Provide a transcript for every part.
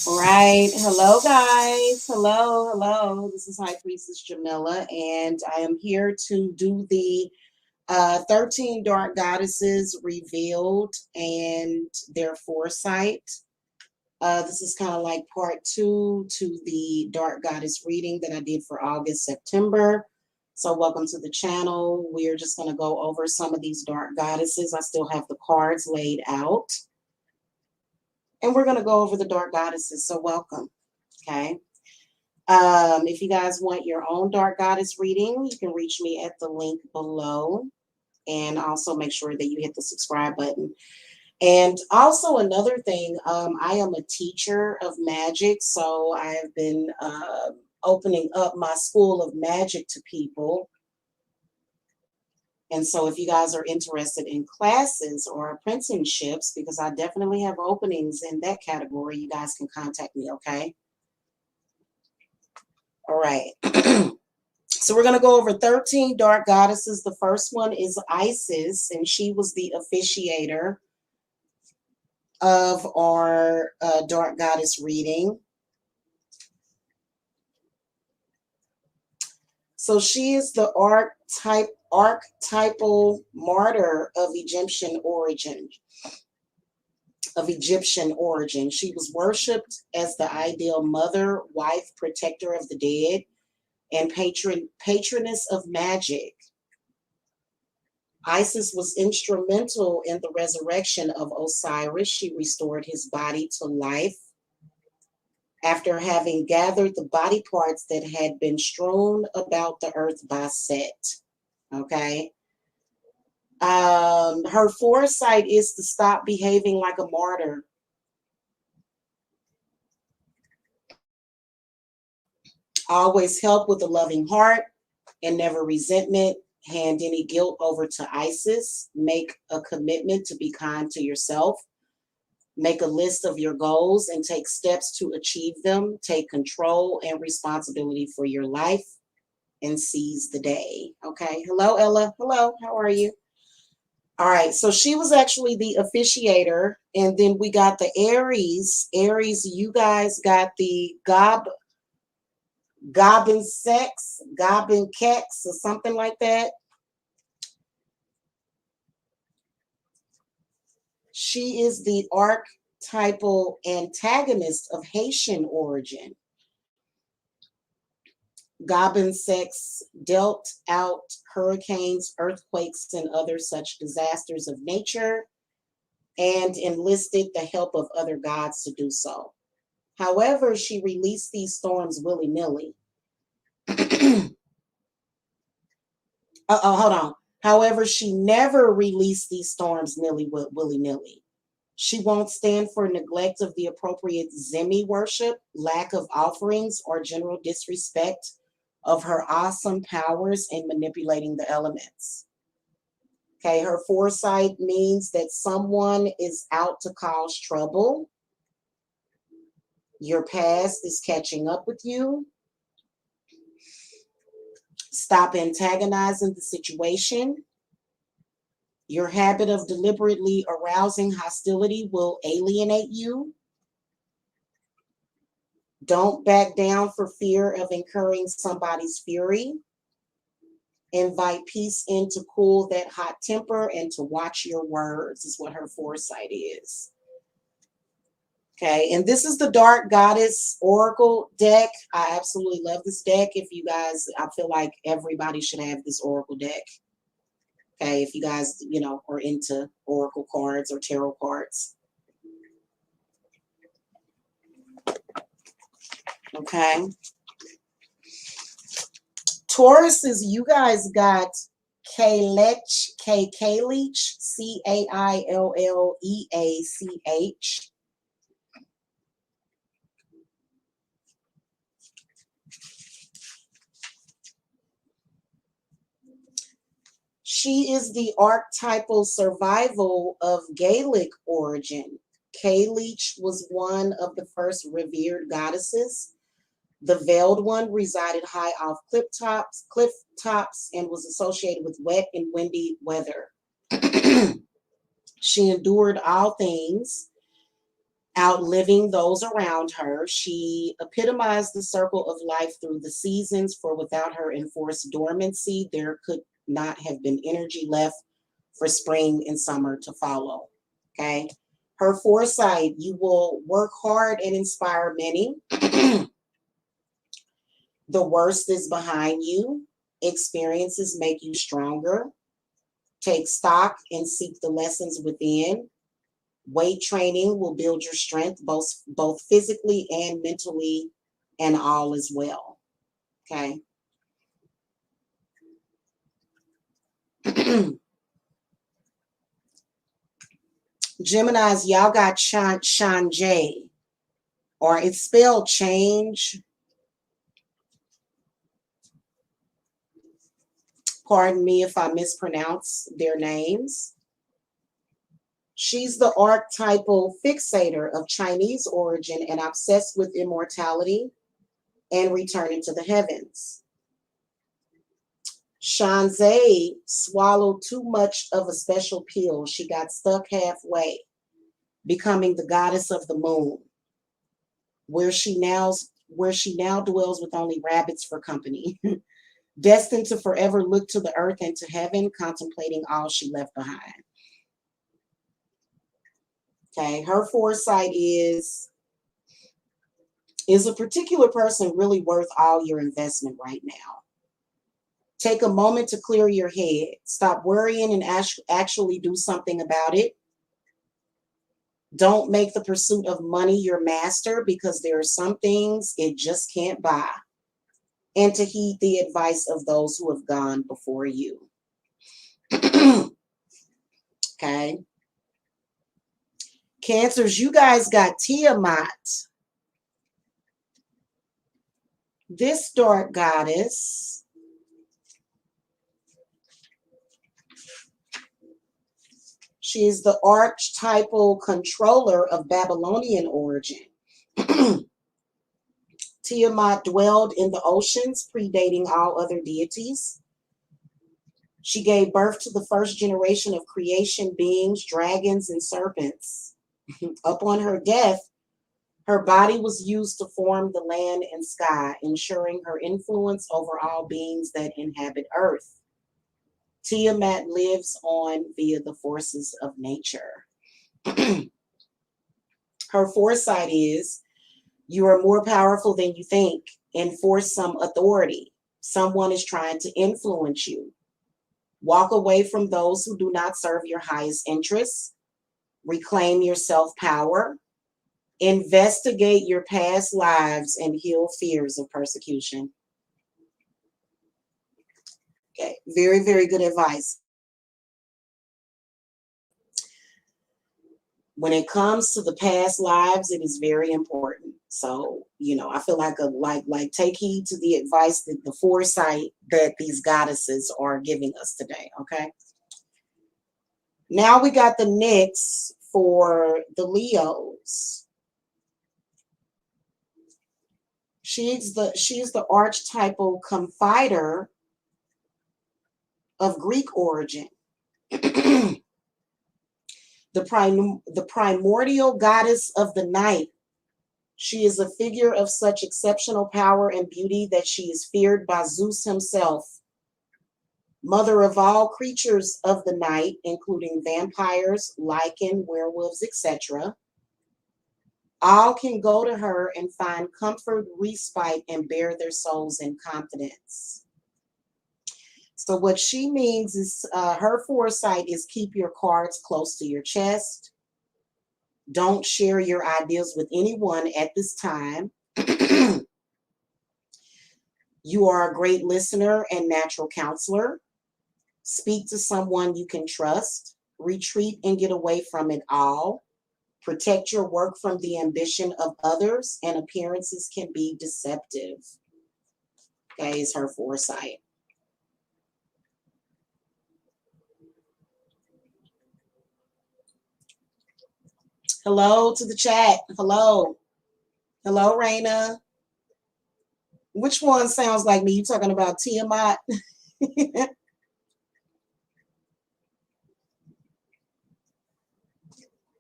All right. Hello, guys. Hello. This is High Priestess Jamila, and I am here to do the 13 Dark Goddesses Revealed and their Foresight. This is kind of like part two to the Dark Goddess reading that I did for August, September. So, welcome to the channel. We're just going to go over some of these Dark Goddesses. I still have the cards laid out. And we're going to go over the Dark Goddesses. So, welcome. Okay. If you guys want your own Dark Goddess reading, you can reach me at the link below. And also make sure that you hit the subscribe button. And also another thing, I am a teacher of magic. So I have been opening up my school of magic to people. And so if you guys are interested in classes or apprenticeships, because I definitely have openings in that category, you guys can contact me, okay? All right. So we're going to go over 13 dark goddesses. The first one is Isis, and she was the officiator of our dark goddess reading. So she is the archetypal martyr of Egyptian origin. She was worshipped as the ideal mother, wife, protector of the dead, and patroness of magic. Isis was instrumental in the resurrection of Osiris. She restored his body to life after having gathered the body parts that had been strewn about the earth by Set. Okay. Her foresight is to stop behaving like a martyr. Always help with a loving heart and never resentment. Hand any guilt over to Isis. Make a commitment to be kind to yourself. Make a list of your goals and take steps to achieve them. Take control and responsibility for your life and seize the day. Okay. Hello, Ella. Hello. How are you? All right. So she was actually the officiator. And then we got the Aries. Aries, you guys got the Gobbin Sex, Gobbin Kex, or something like that. She is the archetypal antagonist of Haitian origin. Gobbin Sex dealt out hurricanes, earthquakes, and other such disasters of nature and enlisted the help of other gods to do so. However, she released these storms willy-nilly. Hold on. However, she never released these storms willy-nilly. She won't stand for neglect of the appropriate Zemi worship, lack of offerings, or general disrespect of her awesome powers in manipulating the elements. Okay, her foresight means that someone is out to cause trouble. Your past is catching up with you. Stop antagonizing the situation. Your habit of deliberately arousing hostility will alienate you. Don't back down for fear of incurring somebody's fury. Invite peace in to cool that hot temper and to watch your words is what her foresight is. Okay, and this is the Dark Goddess Oracle deck. I absolutely love this deck. If you guys, I feel like everybody should have this Oracle deck. Okay, if you guys, are into Oracle cards or tarot cards. Okay. Tauruses, you guys got Kailech, Cailleach. She is the archetypal survival of Gaelic origin. Cailleach was one of the first revered goddesses. The veiled one resided high off cliff tops, and was associated with wet and windy weather. She endured all things outliving those around her. She epitomized the circle of life through the seasons, for without her enforced dormancy, there could not have been energy left for spring and summer to follow. Okay. Her foresight: you will work hard and inspire many. The worst is behind you. Experiences make you stronger. Take stock and seek the lessons within. Weight training will build your strength, both physically and mentally, and all is well. Okay. Geminis, y'all got Shanjay, or it's spelled change. Pardon me if I mispronounce their names. She's the archetypal fixator of Chinese origin and obsessed with immortality and returning to the heavens. Shanzai swallowed too much of a special pill. She got stuck halfway, becoming the goddess of the moon, where she now dwells with only rabbits for company. Destined to forever look to the earth and to heaven, contemplating all she left behind. Okay, her foresight is a particular person really worth all your investment right now? Take a moment to clear your head. Stop worrying and actually do something about it. Don't make the pursuit of money your master, because there are some things it just can't buy. And to heed the advice of those who have gone before you. Okay. Cancers, you guys got Tiamat. This dark goddess she is the archetypal controller of Babylonian origin. Tiamat dwelled in the oceans, predating all other deities. She gave birth to the first generation of creation beings, dragons, and serpents. Upon her death, her body was used to form the land and sky, ensuring her influence over all beings that inhabit Earth. Tiamat lives on via the forces of nature. Her foresight is: you are more powerful than you think. Enforce some authority. Someone is trying to influence you. Walk away from those who do not serve your highest interests. Reclaim your self-power. Investigate your past lives and heal fears of persecution. Okay, very, very good advice. When it comes to the past lives, it is very important. So, I feel like take heed to the advice, that the foresight that these goddesses are giving us today. Okay. Now we got the next for the Leos. She's the archetypal confider of Greek origin. The primordial goddess of the night. She is a figure of such exceptional power and beauty that she is feared by Zeus himself. Mother of all creatures of the night, including vampires, lichen, werewolves, etc. All can go to her and find comfort, respite, and bear their souls in confidence. So what she means is her foresight is: keep your cards close to your chest. Don't share your ideas with anyone at this time. You are a great listener and natural counselor. Speak to someone you can trust. Retreat and get away from it all. Protect your work from the ambition of others, and appearances can be deceptive. Okay, is her foresight. Hello to the chat. Hello. Hello, Raina. Which one sounds like me? You talking about Tiamat?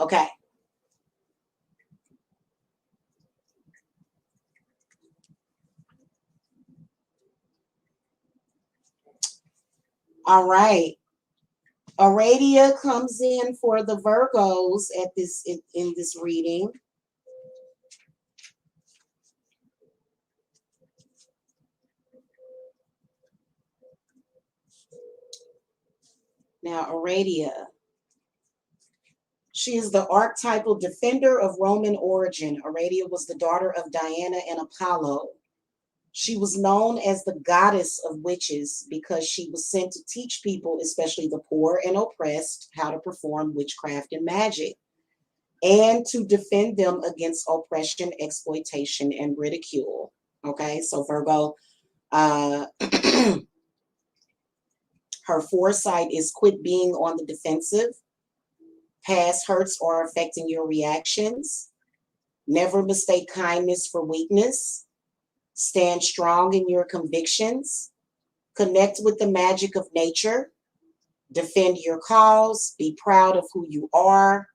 Okay. All right. Aradia comes in for the Virgos at this in this reading. Now, Aradia. She is the archetypal defender of Roman origin. Aradia was the daughter of Diana and Apollo. She was known as the goddess of witches because she was sent to teach people, especially the poor and oppressed, how to perform witchcraft and magic, and to defend them against oppression, exploitation, and ridicule. Okay, so Virgo, uh, her foresight is quit being on the defensive, past hurts are affecting your reactions, never mistake kindness for weakness, stand strong in your convictions, connect with the magic of nature, defend your cause, be proud of who you are.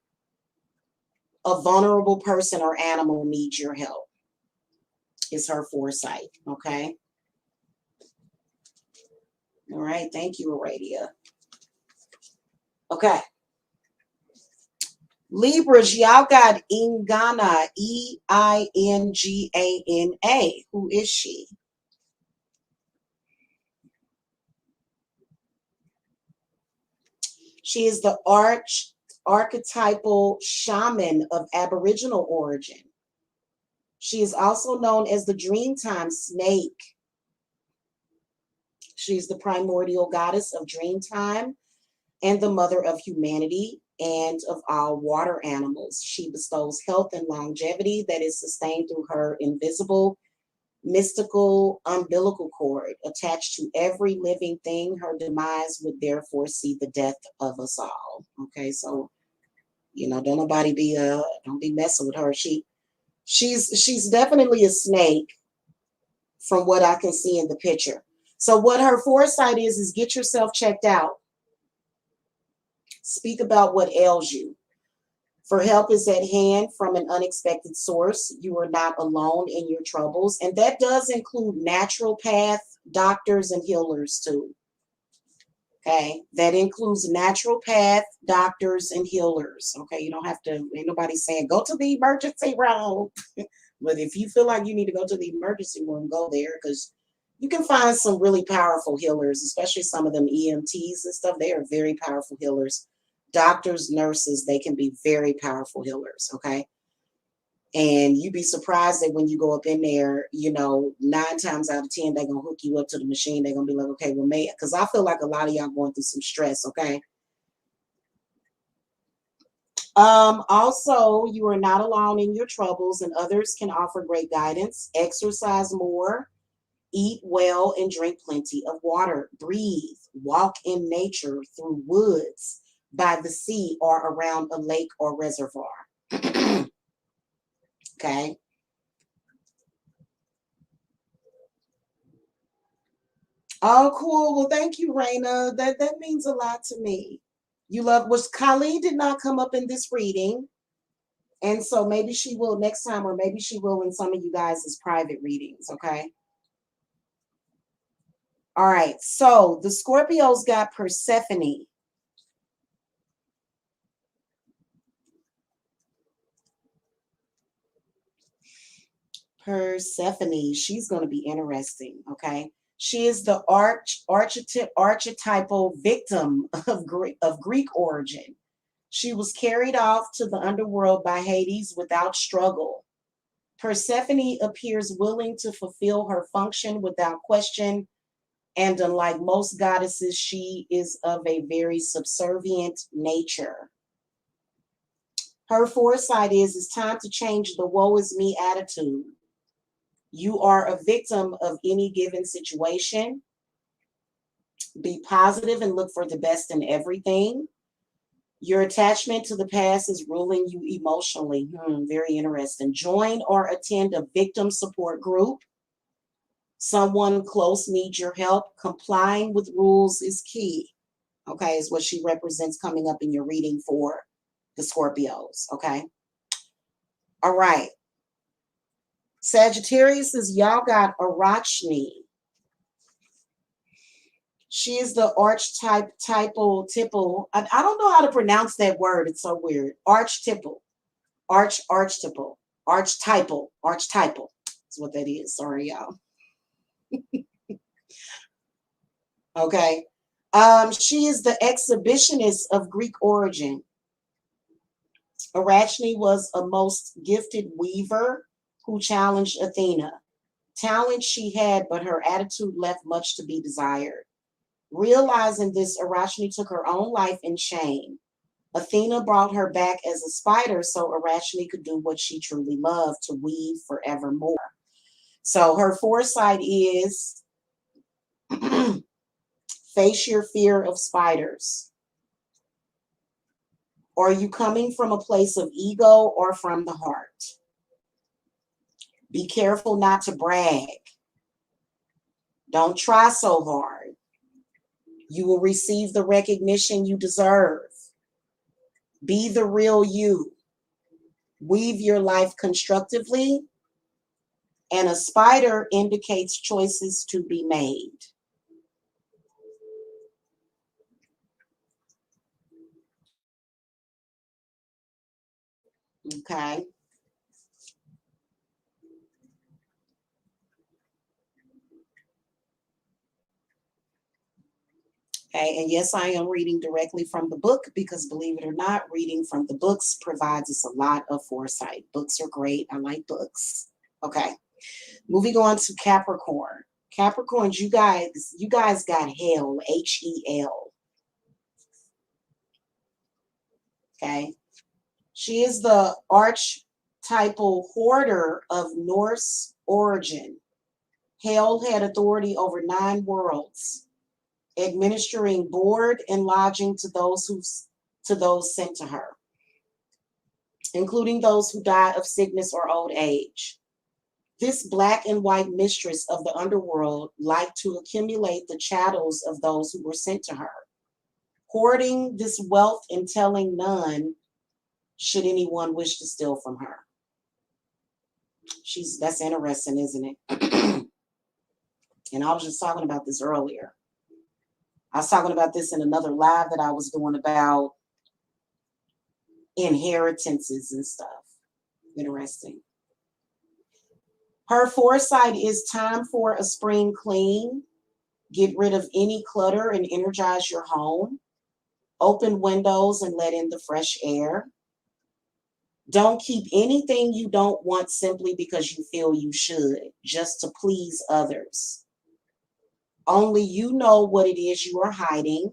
A vulnerable person or animal needs your help, is her foresight. Okay. All right. Thank you, Aradia. Okay. Libras, y'all got Ingana, Eingana. Who is she? She is the archetypal shaman of Aboriginal origin. She is also known as the Dreamtime Snake. She's the primordial goddess of dreamtime and the mother of humanity and of all water animals. She bestows health and longevity that is sustained through her invisible, mystical umbilical cord attached to every living thing. Her demise would therefore see the death of us all. Okay, so don't be messing with her. She's definitely a snake from what I can see in the picture. So what her foresight is get yourself checked out. Speak about what ails you. For help is at hand from an unexpected source. You are not alone in your troubles. And that does include naturopath, doctors, and healers too. Okay. That includes naturopath, doctors, and healers. Okay. You don't have to, ain't nobody saying go to the emergency room. But if you feel like you need to go to the emergency room, go there because you can find some really powerful healers, especially some of them EMTs and stuff. They are very powerful healers. Doctors, nurses, they can be very powerful healers. Okay. And you'd be surprised that when you go up in there, 9 times out of 10, they're going to hook you up to the machine. They're going to be like, okay, well, because I feel like a lot of y'all going through some stress. Okay. Also, you are not alone in your troubles, and others can offer great guidance. Exercise more, eat well, and drink plenty of water. Breathe, walk in nature through woods, by the sea, or around a lake or reservoir. Okay. Oh, cool. Well, thank you, Raina. That means a lot to me. You love was Colleen did not come up in this reading. And so maybe she will next time, or maybe she will in some of you guys' private readings. Okay. All right. So the Scorpios got Persephone. Persephone. She's going to be interesting. Okay. She is the archetypal victim of Greek origin. She was carried off to the underworld by Hades without struggle. Persephone appears willing to fulfill her function without question, and unlike most goddesses, she is of a very subservient nature. Her foresight is it's time to change the woe is me attitude. You are a victim of any given situation. Be positive and look for the best in everything. Your attachment to the past is ruling you emotionally. Very interesting. Join or attend a victim support group. Someone close needs your help. Complying with rules is key. Okay, is what she represents coming up in your reading for the Scorpios. Okay. All right. Sagittarius is y'all got Arachne. She is the archetypal. I don't know how to pronounce that word. It's so weird. Archetypal. Archetypal. That's what that is. Sorry, y'all. Okay. She is the exhibitionist of Greek origin. Arachne was a most gifted weaver who challenged Athena. Talent she had, but her attitude left much to be desired. Realizing this, Arachne took her own life in shame. Athena brought her back as a spider so Arachne could do what she truly loved, to weave forevermore. So her foresight is face your fear of spiders. Are you coming from a place of ego or from the heart? Be careful not to brag. Don't try so hard. You will receive the recognition you deserve. Be the real you. Weave your life constructively. And a spider indicates choices to be made. Okay. Okay, and yes, I am reading directly from the book because, believe it or not, reading from the books provides us a lot of foresight. Books are great. I like books. Okay, moving on to Capricorn. Capricorns, you guys got hell, Hel. Okay, she is the archetypal hoarder of Norse origin. Hel had authority over 9 worlds, administering board and lodging to those sent to her, including those who died of sickness or old age. This black and white mistress of the underworld liked to accumulate the chattels of those who were sent to her, hoarding this wealth and telling none should anyone wish to steal from her. That's interesting, isn't it? And I was just talking about this earlier. I was talking about this in another live that I was doing about inheritances and stuff. Interesting. Her foresight is time for a spring clean. Get rid of any clutter and energize your home. Open windows and let in the fresh air. Don't keep anything you don't want simply because you feel you should, just to please others. Only you know what it is you are hiding.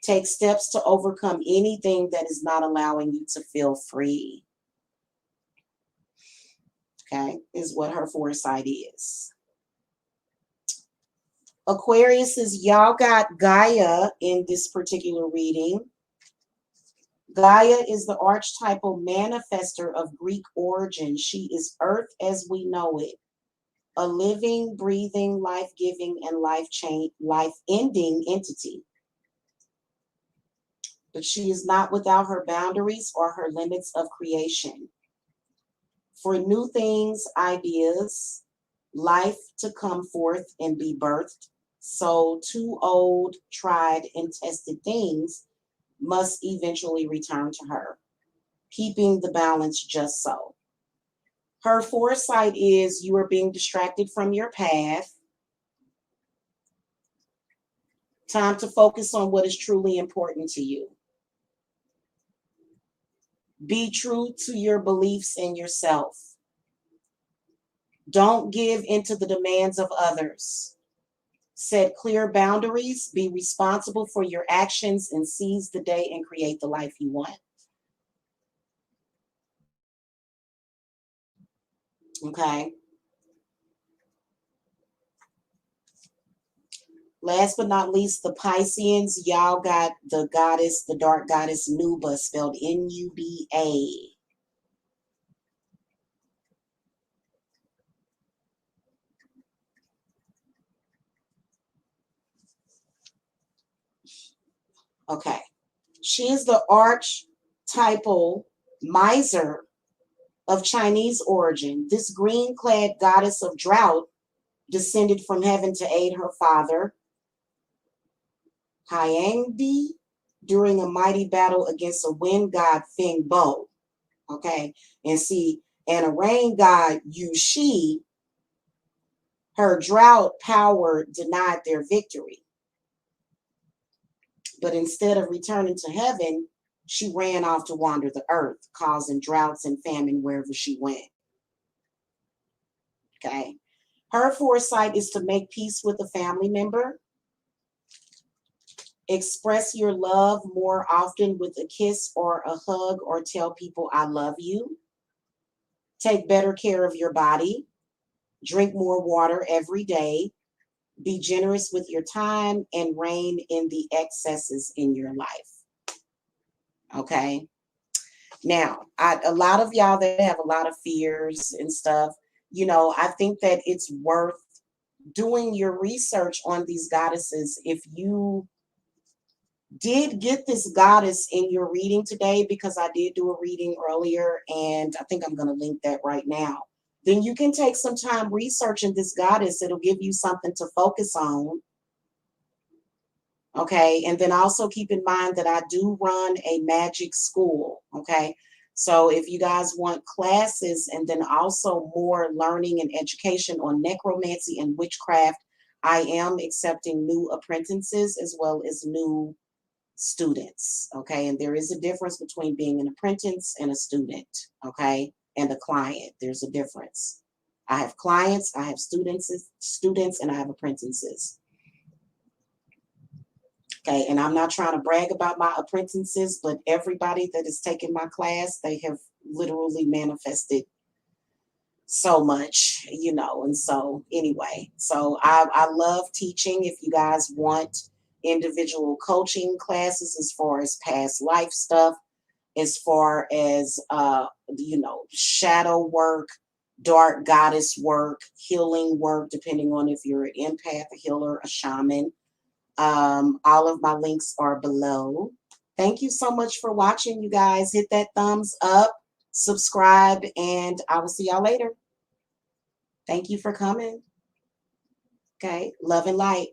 Take steps to overcome anything that is not allowing you to feel free. Okay, is what her foresight is. Aquarius is, y'all got Gaia in this particular reading. Gaia is the archetypal manifester of Greek origin. She is Earth as we know it, a living, breathing, life-giving, and life-ending entity. But she is not without her boundaries or her limits of creation. For new things, ideas, life to come forth and be birthed, so too old, tried, and tested things must eventually return to her, keeping the balance just so. Her foresight is, you are being distracted from your path. Time to focus on what is truly important to you. Be true to your beliefs and yourself. Don't give into the demands of others. Set clear boundaries, be responsible for your actions, and seize the day and create the life you want. Okay. Last but not least, the Pisceans, y'all got the dark goddess Nuba, spelled Nuba. Okay. She is the archetypal miser of Chinese origin. This green-clad goddess of drought descended from heaven to aid her father, Hyangdi during a mighty battle against a wind god Feng Bo. Okay. And see, and a rain god Yushi, her drought power denied their victory. But instead of returning to heaven, she ran off to wander the earth, causing droughts and famine wherever she went. Okay. Her foresight is to make peace with a family member, express your love more often with a kiss or a hug, or tell people I love you. Take better care of your body. Drink more water every day. Be generous with your time and rein in the excesses in your life. Okay. Now, a lot of y'all that have a lot of fears and stuff, I think that it's worth doing your research on these goddesses. If you did get this goddess in your reading today, because I did do a reading earlier, and I think I'm going to link that right now, then you can take some time researching this goddess. It'll give you something to focus on. Okay. And then also keep in mind that I do run a magic school. Okay. So if you guys want classes and then also more learning and education on necromancy and witchcraft, I am accepting new apprentices as well as new students. Okay. And there is a difference between being an apprentice and a student. Okay. And a client. There's a difference. I have clients, I have students, and I have apprentices. Okay, and I'm not trying to brag about my apprentices, but everybody that has taken my class, they have literally manifested so much, and so anyway, so I love teaching. If you guys want individual coaching classes as far as past life stuff, as far as shadow work, dark goddess work, healing work, depending on if you're an empath, a healer, a shaman, all of my links are below. Thank you so much for watching, you guys. Hit that thumbs up, subscribe, and I will see y'all later. Thank you for coming. Okay. Love and light.